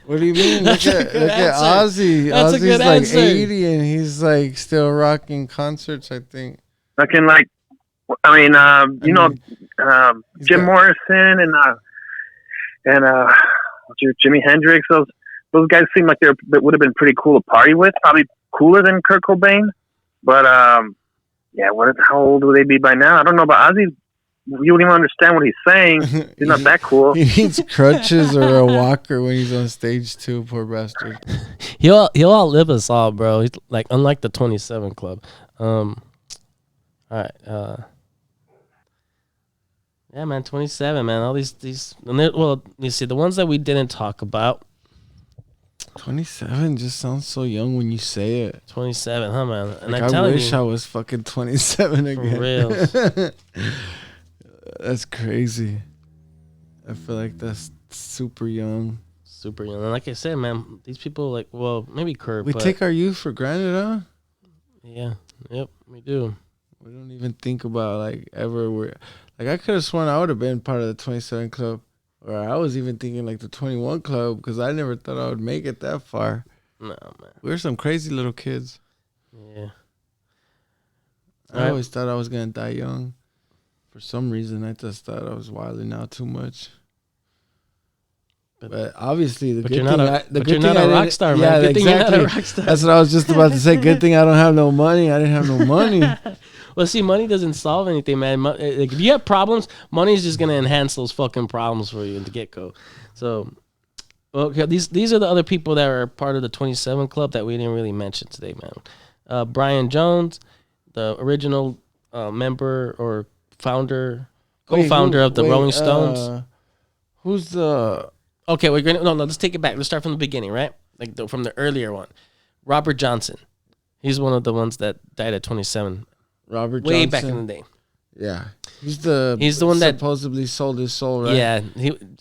What do you mean? Look at Ozzy. That's a good Ozzy's like answer. 80 and he's like still rocking concerts, I think. Jim Morrison and Jimi Hendrix. Those guys seem like that would have been pretty cool to party with. Probably cooler than Kurt Cobain. But yeah, how old would they be by now? I don't know about Ozzy. You wouldn't even understand what he's saying. He's not that cool. He needs crutches or a walker when he's on stage too. Poor bastard. He'll outlive us all, bro. He's like unlike the 27 Club. All right. Yeah, man, 27, man. All these. Well, you see, the ones that we didn't talk about. 27 just sounds so young when you say it. 27, huh, man? And like, I wish I was fucking 27 again. For real. That's crazy. I feel like that's super young. Super young. And like I said, man, these people, like, well, maybe Kurt. We take our youth for granted, huh? Yeah. Yep, we do. We don't even think about, like, ever. Like, I could have sworn I would have been part of the 27 Club. Or I was even thinking, like, the 21 Club because I never thought I would make it that far. No, man. We were some crazy little kids. Yeah. I always thought I was going to die young. For some reason, I just thought I was wilding out too much. But obviously, you're not a rock star, man. Yeah, good thing you're not exactly. a rock star. That's what I was just about to say. Good thing I don't have no money. I didn't have no money. Well, see, money doesn't solve anything, man. Like, if you have problems, money is just gonna enhance those fucking problems for you in the get-go. So, okay, these are the other people that are part of the 27 Club that we didn't really mention today, man. Brian Jones, the original member or co-founder of the Rolling Stones. Who's the? Okay, we're gonna let's take it back. Let's start from the beginning, right? Like from the earlier one. Robert Johnson. He's one of the ones that died at 27. Robert way Johnson. Back in the day. Yeah, he's the one that supposedly sold his soul, right? Yeah,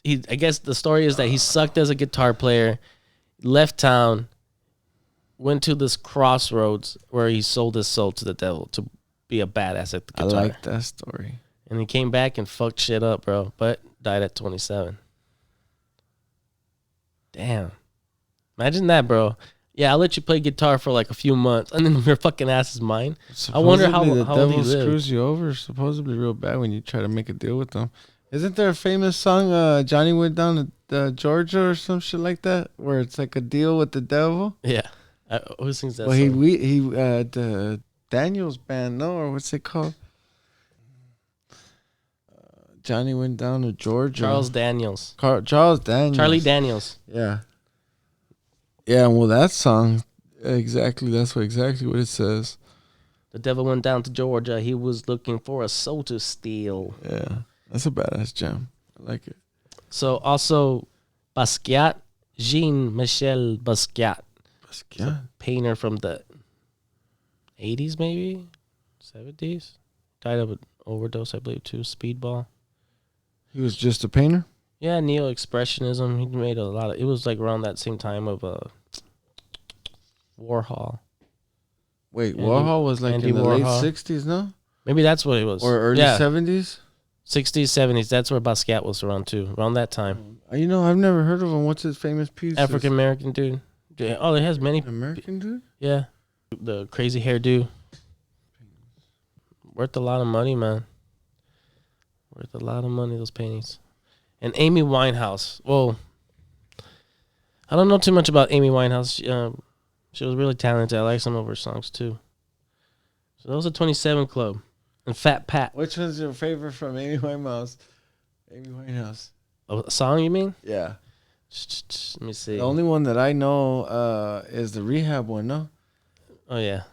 he. I guess the story is that he sucked as a guitar player, left town, went to this crossroads where he sold his soul to the devil to be a badass at the guitar. I like that story. And he came back and fucked shit up, bro. But died at 27. Damn. Imagine that, bro. Yeah, I'll let you play guitar for like a few months, and then your fucking ass is mine. Supposedly, I wonder how the old he devil lived. screws you over supposedly real bad when you try to make a deal with them. Isn't there a famous song, Johnny went down to Georgia or some shit like that, where it's like a deal with the devil? Yeah. Who sings that well, song? the Daniels band, no, or what's it called? Johnny went down to Georgia. Charles Daniels. Charles Daniels. Charlie Daniels. Yeah. Yeah, well, that song, exactly, that's exactly what it says. The devil went down to Georgia. He was looking for a soul to steal. Yeah, that's a badass jam. I like it. So also, Basquiat, Jean-Michel Basquiat. Basquiat? Painter from the 80s, maybe? 70s? died of an overdose, I believe, too. Speedball. He was just a painter. Yeah, neo-expressionism. He made a lot of. It was like around that same time of Warhol. Wait, Warhol was like Andy in the Warhol. late 60s, no? Maybe that's what it was. Or early 70s? 60s, 70s. That's where Basquiat was around too. Around that time. You know, I've never heard of him. What's his famous piece? African American dude. Yeah. Oh, it has many. American dude? Yeah. The crazy hairdo. Worth a lot of money, man. Worth a lot of money, those paintings. And Amy Winehouse. Well, I don't know too much about Amy Winehouse. She was really talented. I like some of her songs too. So that was a 27 Club. And Fat Pat. Which one's your favorite from Amy Winehouse? Amy Winehouse. A song, you mean? Yeah. Let me see. The only one that I know is the Rehab one, no? Oh, yeah.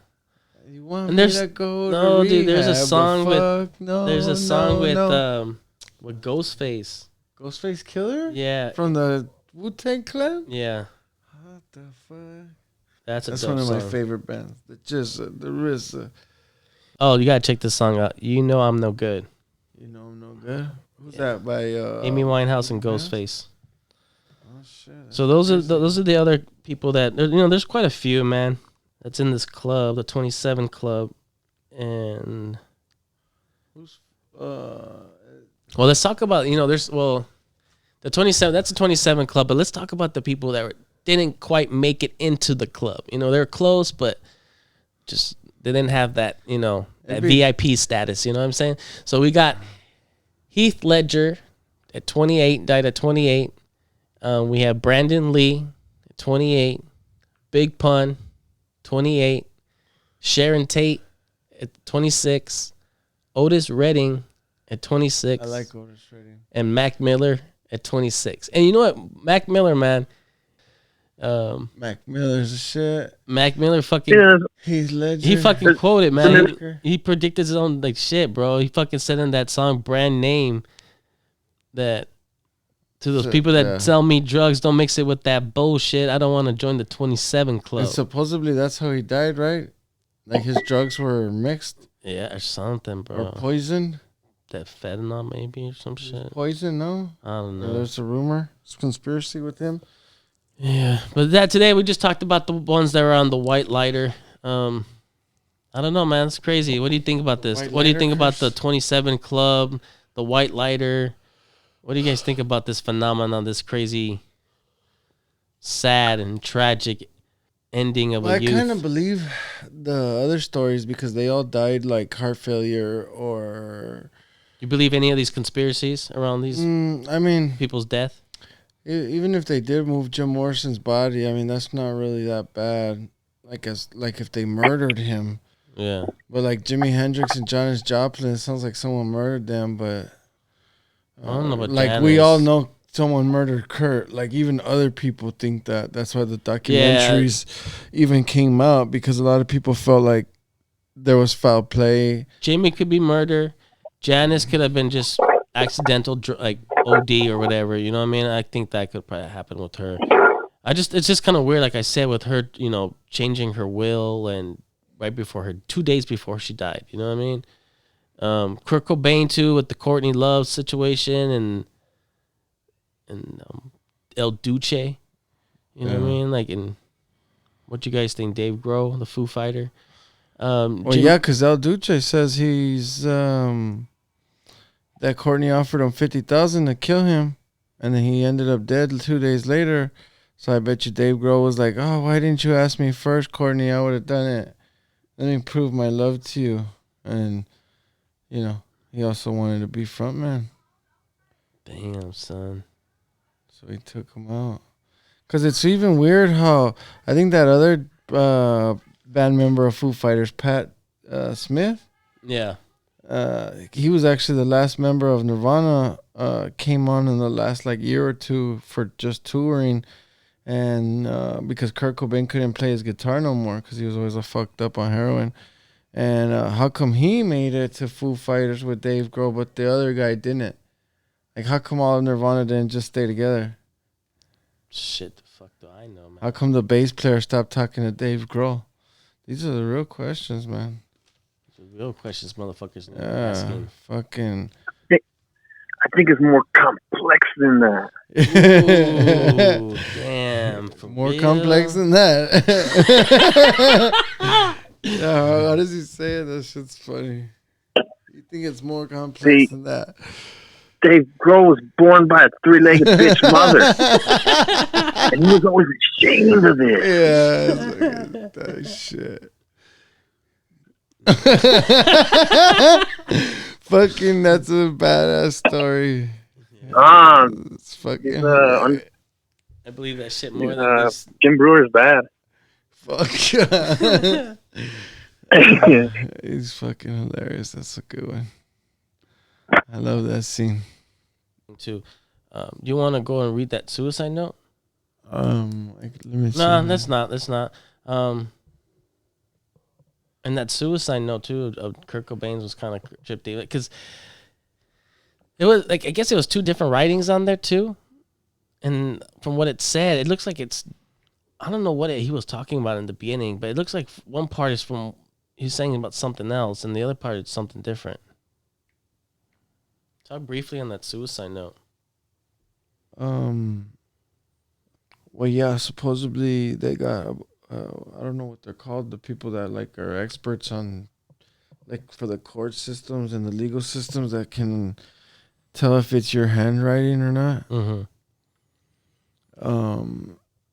You want and me to go no, to dude, there's a rehab, song with no, there's a song no. with Ghostface. Ghostface Killer? Yeah. From the Wu-Tang Clan? Yeah. What the fuck? That's one of song. my favorite bands. The RZA. Oh, you gotta check this song out. You Know I'm No Good. You Know I'm No Good? Who's that by? Amy Winehouse and Ghostface. Oh shit. So those are the other people that there's quite a few, man. That's in this club, the 27 Club, and who's well, let's talk about the 27. That's a 27 Club, but let's talk about the people that didn't quite make it into the club. They're close, but just they didn't have that that VIP status. You know what I'm saying? So we got Heath Ledger at 28, died at 28. We have Brandon Lee at 28, Big Pun 28, Sharon Tate at 26, Otis Redding at 26. I like Otis Redding. And Mac Miller at 26. And you know what? Mac Miller, man. Mac Miller's a shit. Mac Miller fucking... Yeah. Heath Ledger. He fucking quoted, man. He predicted his own shit, bro. He fucking said in that song, Brand Name, that... To those people that sell me drugs, don't mix it with that bullshit. I don't want to join the 27 Club. And supposedly that's how he died, right? Like his drugs were mixed? Yeah, or something, bro. Or poisoned? That fentanyl maybe or some shit. Poison, no? I don't know. There's a rumor. It's a conspiracy with him. Yeah, but today we just talked about the ones that were on the white lighter. I don't know, man. It's crazy. What do you think about this? What do you think about the 27 Club, the white lighter? What do you guys think about this phenomenon, this crazy, sad and tragic ending of a youth? I kind of believe the other stories because they all died like heart failure or... You believe any of these conspiracies around these people's death? Even if they did move Jim Morrison's body, I mean, that's not really that bad. Like if they murdered him. Yeah. But like Jimi Hendrix and Janis Joplin, it sounds like someone murdered them, but... I don't know about like Janis. we all know someone murdered Kurt. Like even other people think that. That's why the documentaries even came out because a lot of people felt like there was foul play. Jamie could be murder. Janis could have been just accidental, like OD or whatever. You know what I mean? I think that could probably happen with her. It's just kind of weird, like I said, with her, changing her will and right before her, 2 days before she died. You know what I mean? Kurt Cobain too with the Courtney Love situation and El Duce, you know what I mean? Like, and what you guys think? Dave Grohl, the Foo Fighter. Because El Duce says he's that Courtney offered him $50,000 to kill him, and then he ended up dead 2 days later. So I bet you Dave Grohl was like, "Oh, why didn't you ask me first, Courtney? I would have done it. Let me prove my love to you." And he also wanted to be frontman. Damn, son. So he took him out. Because it's even weird how I think that other band member of Foo Fighters, Pat Smith. Yeah. He was actually the last member of Nirvana. Came on in the last year or two for just touring. And because Kurt Cobain couldn't play his guitar no more because he was always fucked up on heroin. And how come he made it to Foo Fighters with Dave Grohl, but the other guy didn't? Like, how come all of Nirvana didn't just stay together? Shit, the fuck do I know, man? How come the bass player stopped talking to Dave Grohl? These are the real questions, man. These are Real questions, motherfuckers. Yeah, Asking. fucking. I think it's more complex than that. Ooh, damn. For More real? complex than that. Yeah, how does he say it? That shit's funny. You think it's more complex than that? Dave Grohl was born by a three-legged bitch mother, and he was always ashamed of it. Yeah, that shit. Fucking, that's a badass story. It's fucking hilarious. I believe that shit more than these. Jim Brewer's bad. Fuck. He's fucking hilarious. That's a good one. I love that scene. Too. You want to go and read that suicide note? Let me see. No, that's not. And that suicide note too of Kurt Cobain's was kind of trippy because it was like I guess it was two different writings on there too, and from what it said, it looks like it's I don't know what he was talking about in the beginning, but it looks like one part is from he's saying about something else, and the other part is something different. Talk briefly on that suicide note. Well, yeah, supposedly they got I don't know what they're called, the people that like are experts on like for the court systems and the legal systems that can tell if it's your handwriting or not. Mm-hmm.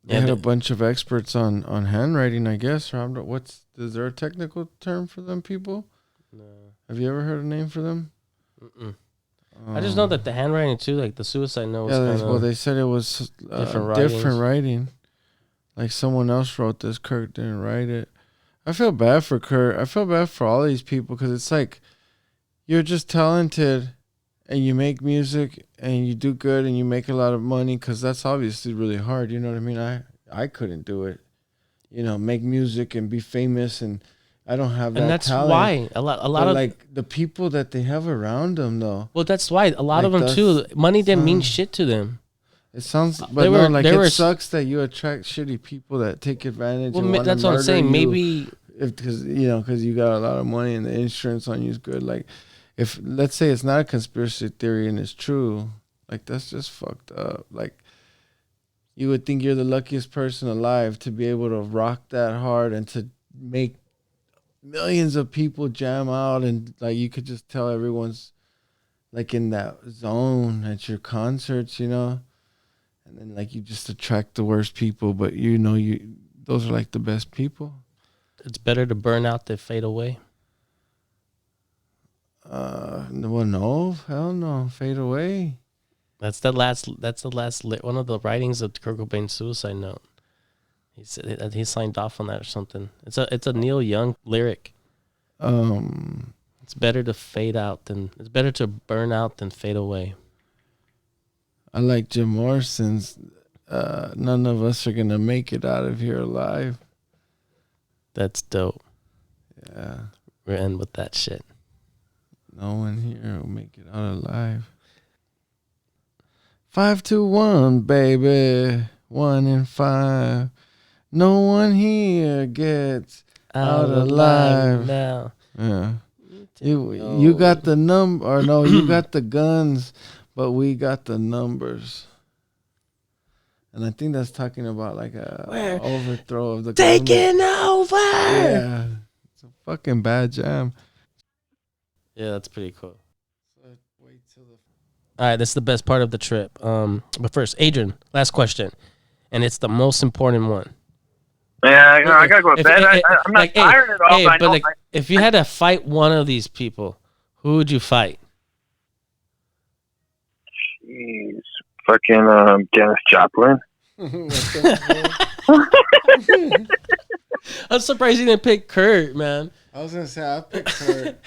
They had a bunch of experts on handwriting, I guess. Is there a technical term for them people? No. Have you ever heard a name for them? Mm-mm. I just know that the handwriting too, like the suicide note. Was they said it was different writing. Like someone else wrote this. Kurt didn't write it. I feel bad for Kurt. I feel bad for all these people because it's like you're just talented and you make music and you do good and you make a lot of money because that's obviously really hard. You know what I mean? I couldn't do it. You know, make music and be famous and I don't have that. And that's talent. why a lot of like the people that they have around them though. Well, that's why a lot of them too. Money didn't mean shit to them. It sounds, but it sucks that you attract shitty people that take advantage. Well, that's what I'm saying. Maybe because you got a lot of money and the insurance on you is good. Like, if let's say it's not a conspiracy theory and it's true, like that's just fucked up. Like, you would think you're the luckiest person alive to be able to rock that hard and to make millions of people jam out and like you could just tell everyone's like in that zone at your concerts, and then like you just attract the worst people, but those are like the best people. It's better to burn out than fade away. No, hell no, fade away. That's the last one of the writings of Kurt Cobain's suicide note. He said he signed off on that or something. It's a Neil Young lyric. It's better to it's better to burn out than fade away. I like Jim Morrison's. None of us are gonna make it out of here alive. That's dope. Yeah, we're in with that shit. No one here will make it out alive. 5 to 1, baby. 1 in 5. No one here gets out alive now. Yeah. You got the number, or no, you got the guns, but we got the numbers. And I think that's talking about like a overthrow of the taking government. Over. Yeah. It's a fucking bad jam. Yeah, that's pretty cool. All right, that's the best part of the trip. But first, Adrian, last question. And it's the most important one. Yeah, I gotta go to bed. I'm not tired at all. But if you had to fight one of these people, who would you fight? Jeez, fucking Janis Joplin. I'm surprised you didn't pick Kurt, man. I was gonna say I picked Kurt.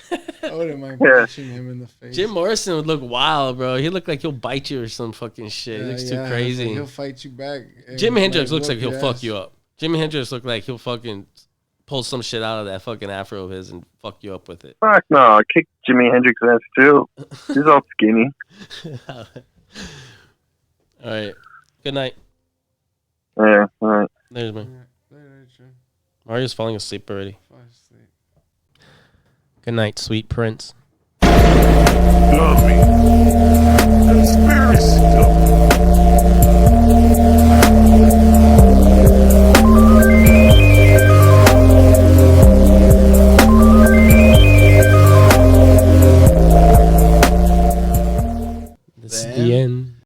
I wouldn't mind punching him in the face. Jim Morrison would look wild, bro. He look like he'll bite you or some fucking shit. He looks too crazy. He'll fight you back. Jimi Hendrix looks like he'll fuck you up. Jimi Hendrix look like he'll fucking pull some shit out of that fucking afro of his and fuck you up with it. Fuck no, I kick Jimi Hendrix ass too. He's all skinny. All right. Good night. Yeah, all right. There's me. Mario's falling asleep already. Good night, sweet prince. Love me.